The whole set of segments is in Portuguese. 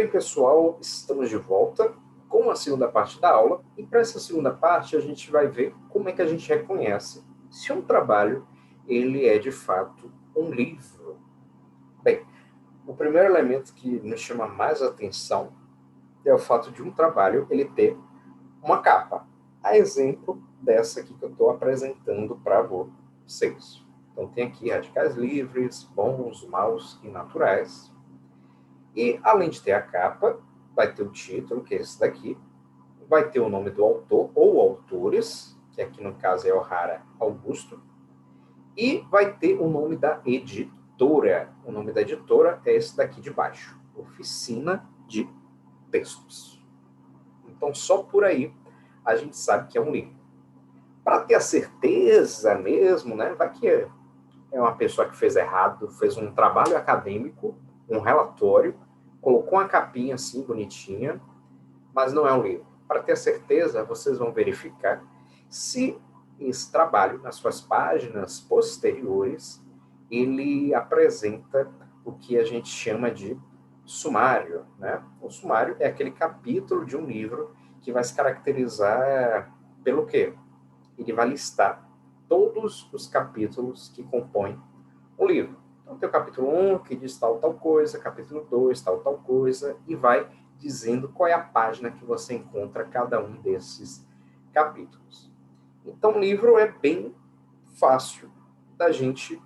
bem, pessoal, estamos de volta com a segunda parte da aula, e para essa segunda parte a gente vai ver como é que a gente reconhece se um trabalho ele é de fato um livro. Bem, o primeiro elemento que nos chama mais atenção é o fato de um trabalho ele ter uma capa, a exemplo dessa aqui que eu estou apresentando para vocês. Então tem aqui radicais livres, bons, maus e naturais. E, além de ter a capa, vai ter o título, que é esse daqui, vai ter o nome do autor ou autores, que aqui no caso é O'Hara Augusto, e vai ter o nome da editora. O nome da editora é esse daqui de baixo, Oficina de Textos. Então, só por aí a gente sabe que é um livro. Para ter a certeza mesmo, né, vai que é uma pessoa que fez errado, fez um trabalho acadêmico, um relatório, colocou uma capinha assim, bonitinha, mas não é um livro. Para ter certeza, vocês vão verificar se esse trabalho, nas suas páginas posteriores, ele apresenta o que a gente chama de sumário, né? O sumário é aquele capítulo de um livro que vai se caracterizar pelo quê? Ele vai listar todos os capítulos que compõem o livro. Então, tem o capítulo 1, que diz tal coisa, capítulo 2, tal coisa, e vai dizendo qual é a página que você encontra cada um desses capítulos. Então, o livro é bem fácil da gente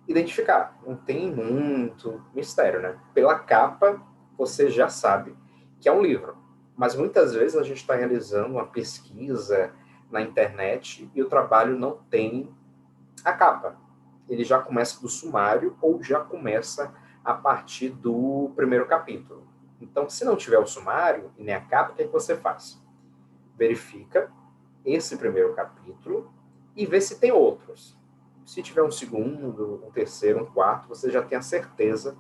identificar. Não tem muito mistério, né? Pela capa, você já sabe que é um livro. Mas muitas vezes a gente está realizando uma pesquisa na internet e o trabalho não tem a capa. Ele já começa do sumário ou já começa a partir do primeiro capítulo. Então, se não tiver o sumário e nem a capa, o que é que você faz? Verifica esse primeiro capítulo e vê se tem outros. Se tiver um segundo, um terceiro, um quarto, você já tem a certeza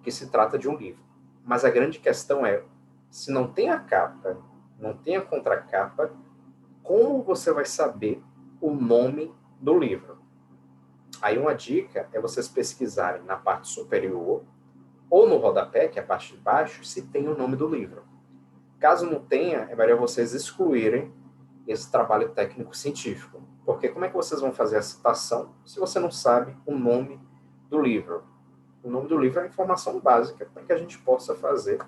que se trata de um livro. Mas a grande questão é, se não tem a capa, não tem a contracapa, como você vai saber o nome do livro? Aí uma dica é vocês pesquisarem na parte superior ou no rodapé, que é a parte de baixo, se tem o nome do livro. Caso não tenha, é melhor vocês excluírem esse trabalho técnico-científico. Porque como é que vocês vão fazer a citação se você não sabe o nome do livro? O nome do livro é a informação básica para que a gente possa fazer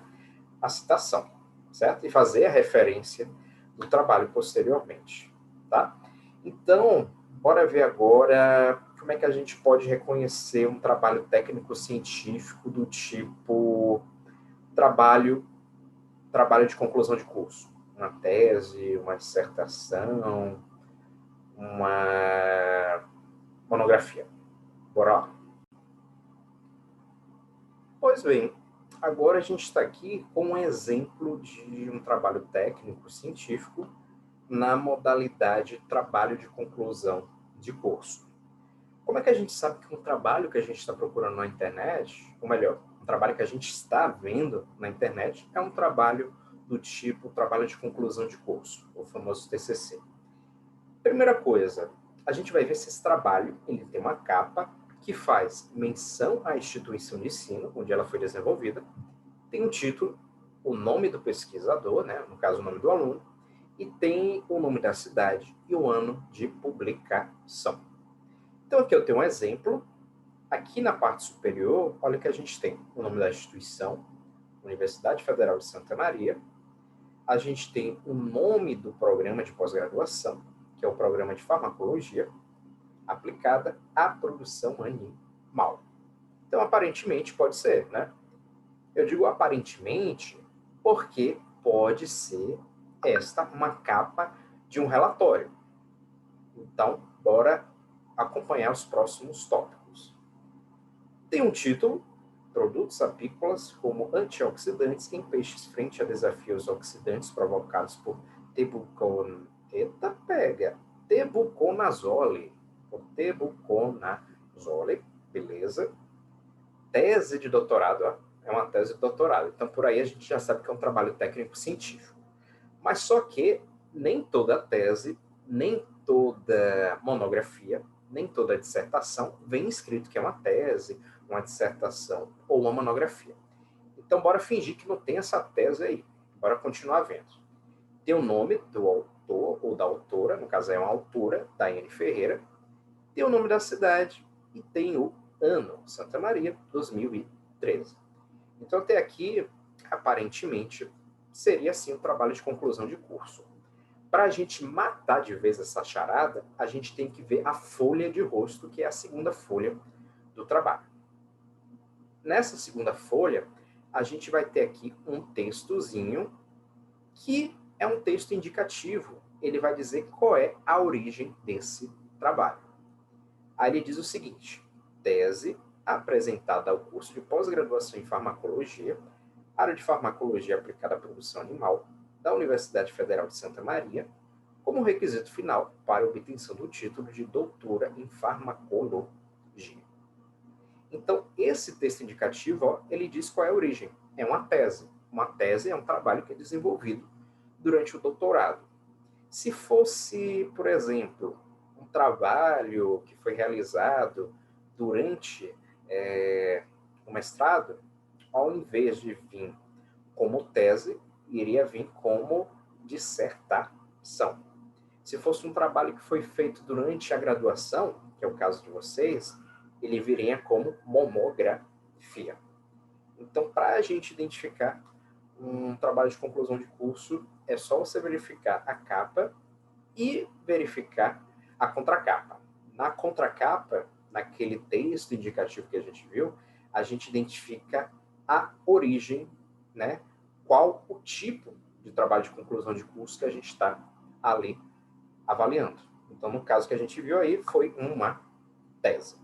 a citação, certo? E fazer a referência do trabalho posteriormente, tá? Então, bora ver agora como é que a gente pode reconhecer um trabalho técnico-científico do tipo trabalho de conclusão de curso. Uma tese, uma dissertação, uma monografia. Bora lá. Pois bem, agora a gente está aqui com um exemplo de um trabalho técnico-científico na modalidade trabalho de conclusão de curso. Como é que a gente sabe que um trabalho que a gente está procurando na internet, ou melhor, um trabalho que a gente está vendo na internet, é um trabalho do tipo trabalho de conclusão de curso, o famoso TCC? Primeira coisa, a gente vai ver se esse trabalho ele tem uma capa que faz menção à instituição de ensino onde ela foi desenvolvida, tem um título, o nome do pesquisador, né, no caso o nome do aluno, e tem o nome da cidade e o ano de publicação. Então aqui eu tenho um exemplo. Aqui na parte superior, olha o que a gente tem. O nome da instituição, Universidade Federal de Santa Maria. A gente tem o nome do programa de pós-graduação, que é o programa de farmacologia, aplicada à produção animal. Então, aparentemente, pode ser, né? Eu digo aparentemente porque pode ser esta uma capa de um relatório. Então, bora acompanhar os próximos tópicos. Tem um título, produtos apícolas como antioxidantes em peixes frente a desafios oxidantes provocados por tebuconazole, beleza? Tese de doutorado, ó, é uma tese de doutorado. Então, por aí a gente já sabe que é um trabalho técnico-científico. Mas só que nem toda tese, nem toda monografia, nem toda dissertação vem escrito que é uma tese, uma dissertação ou uma monografia. Então, bora fingir que não tem essa tese aí. Bora continuar vendo. Tem o nome do autor ou da autora, no caso é uma autora, Daiane Ferreira. Tem o nome da cidade e tem o ano, Santa Maria, 2013. Então, até aqui, aparentemente, seria assim um trabalho de conclusão de curso. Para a gente matar de vez essa charada, a gente tem que ver a folha de rosto, que é a segunda folha do trabalho. Nessa segunda folha, a gente vai ter aqui um textozinho que é um texto indicativo. Ele vai dizer qual é a origem desse trabalho. Aí ele diz o seguinte: tese apresentada ao curso de pós-graduação em farmacologia, área de farmacologia aplicada à produção animal, da Universidade Federal de Santa Maria, como requisito final para a obtenção do título de doutora em farmacologia. Então, esse texto indicativo, ó, ele diz qual é a origem. É uma tese. Uma tese é um trabalho que é desenvolvido durante o doutorado. Se fosse, por exemplo, um trabalho que foi realizado durante o mestrado, ao invés de vir como tese, iria vir como dissertação. Se fosse um trabalho que foi feito durante a graduação, que é o caso de vocês, ele viria como monografia. Então, para a gente identificar um trabalho de conclusão de curso, é só você verificar a capa e verificar a contracapa. Na contracapa, naquele texto indicativo que a gente viu, a gente identifica a origem, né? Qual o tipo de trabalho de conclusão de curso que a gente está ali avaliando. Então, no caso que a gente viu aí, foi uma tese.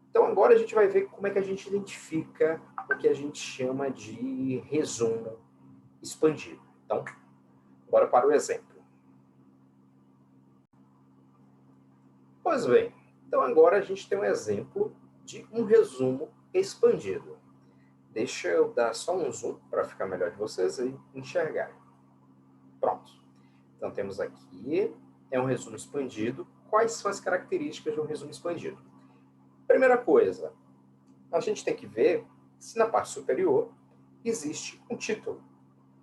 Então, agora a gente vai ver como é que a gente identifica o que a gente chama de resumo expandido. Então, bora para o exemplo. Pois bem, então agora a gente tem um exemplo de um resumo expandido. Deixa eu dar só um zoom para ficar melhor de vocês aí enxergarem. Pronto. Então temos aqui, é um resumo expandido. Quais são as características de um resumo expandido? Primeira coisa, a gente tem que ver se na parte superior existe um título,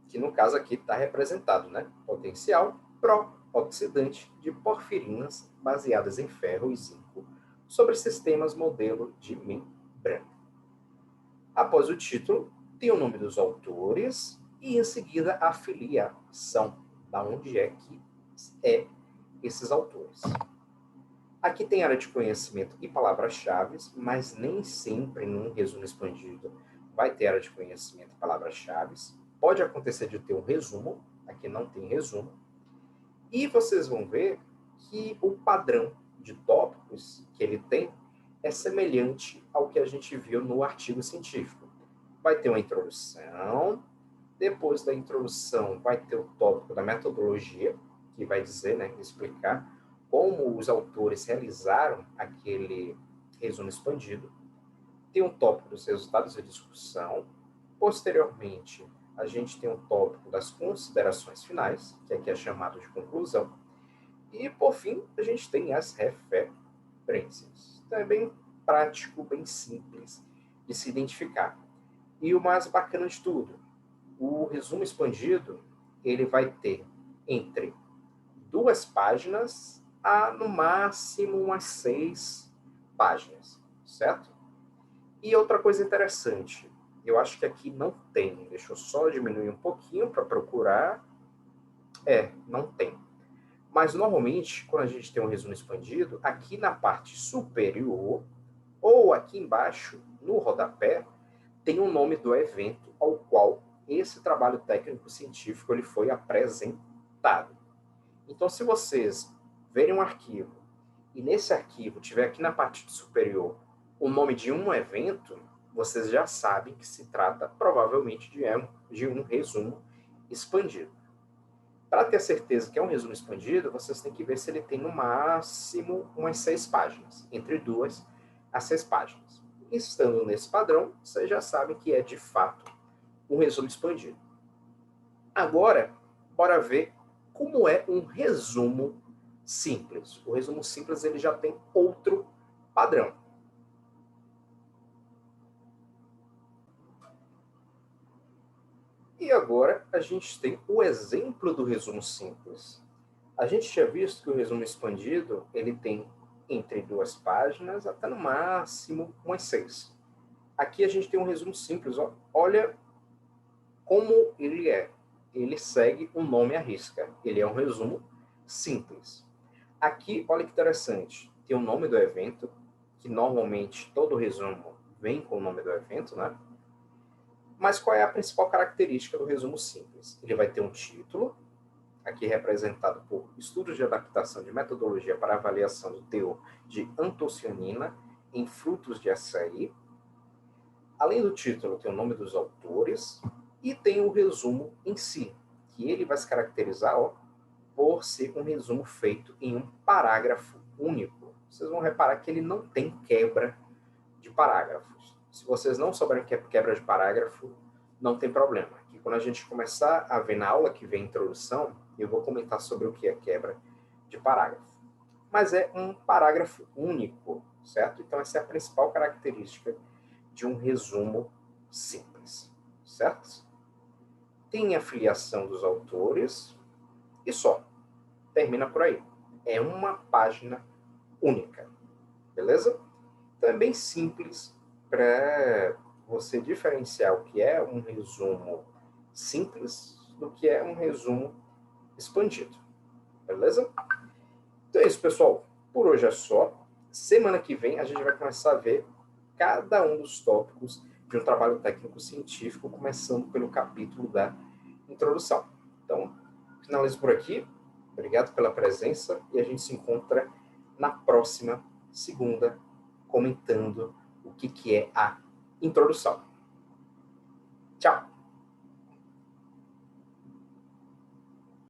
que no caso aqui está representado, né? Potencial pró-oxidante de porfirinas baseadas em ferro e zinco sobre sistemas modelo de membrana. Após o título, tem o nome dos autores e em seguida a filiação, da onde é que é esses autores. Aqui tem área de conhecimento e palavras-chave, mas nem sempre num resumo expandido vai ter área de conhecimento e palavras-chave. Pode acontecer de ter um resumo, aqui não tem resumo. E vocês vão ver que o padrão de tópicos que ele tem é semelhante ao que a gente viu no artigo científico. Vai ter uma introdução, depois da introdução vai ter o tópico da metodologia, que vai dizer, né, explicar como os autores realizaram aquele resumo expandido. Tem um tópico dos resultados da discussão. Posteriormente, a gente tem um tópico das considerações finais, que aqui é chamado de conclusão. E, por fim, a gente tem as referências. Então, é bem prático, bem simples de se identificar. E o mais bacana de tudo, o resumo expandido, ele vai ter entre 2 páginas a, no máximo, umas 6 páginas, certo? E outra coisa interessante, eu acho que aqui não tem, deixa eu só diminuir um pouquinho para procurar. Não tem. Mas, normalmente, quando a gente tem um resumo expandido, aqui na parte superior, ou aqui embaixo, no rodapé, tem o nome do evento ao qual esse trabalho técnico-científico ele foi apresentado. Então, se vocês verem um arquivo e nesse arquivo tiver aqui na parte superior o nome de um evento, vocês já sabem que se trata provavelmente de um resumo expandido. Para ter certeza que é um resumo expandido, vocês têm que ver se ele tem no máximo umas 6 páginas, entre 2 a 6 páginas. Estando nesse padrão, vocês já sabem que é de fato um resumo expandido. Agora, bora ver como é um resumo simples. O resumo simples ele já tem outro padrão. E agora a gente tem o exemplo do resumo simples. A gente tinha visto que o resumo expandido, ele tem entre 2 páginas até no máximo umas 6. Aqui a gente tem um resumo simples, ó. Olha como ele é. Ele segue um nome à risca. Ele é um resumo simples. Aqui, olha que interessante, tem o nome do evento, que normalmente todo resumo vem com o nome do evento, né? Mas qual é a principal característica do resumo simples? Ele vai ter um título, aqui representado por Estudos de Adaptação de Metodologia para Avaliação do Teor de Antocianina em Frutos de Açaí. Além do título, tem o nome dos autores e tem o resumo em si, que ele vai se caracterizar, ó, por ser um resumo feito em um parágrafo único. Vocês vão reparar que ele não tem quebra de parágrafos. Se vocês não souberem que é quebra de parágrafo, não tem problema. Que quando a gente começar a ver na aula que vem a introdução, eu vou comentar sobre o que é quebra de parágrafo. Mas é um parágrafo único, certo? Então essa é a principal característica de um resumo simples, certo? Tem a filiação dos autores e só. Termina por aí. É uma página única, beleza? Então é bem simples para você diferenciar o que é um resumo simples do que é um resumo expandido, beleza? Então é isso, pessoal. Por hoje é só. Semana que vem a gente vai começar a ver cada um dos tópicos de um trabalho técnico-científico, começando pelo capítulo da introdução. Então, finalizo por aqui. Obrigado pela presença e a gente se encontra na próxima segunda, comentando o que é a introdução. Tchau!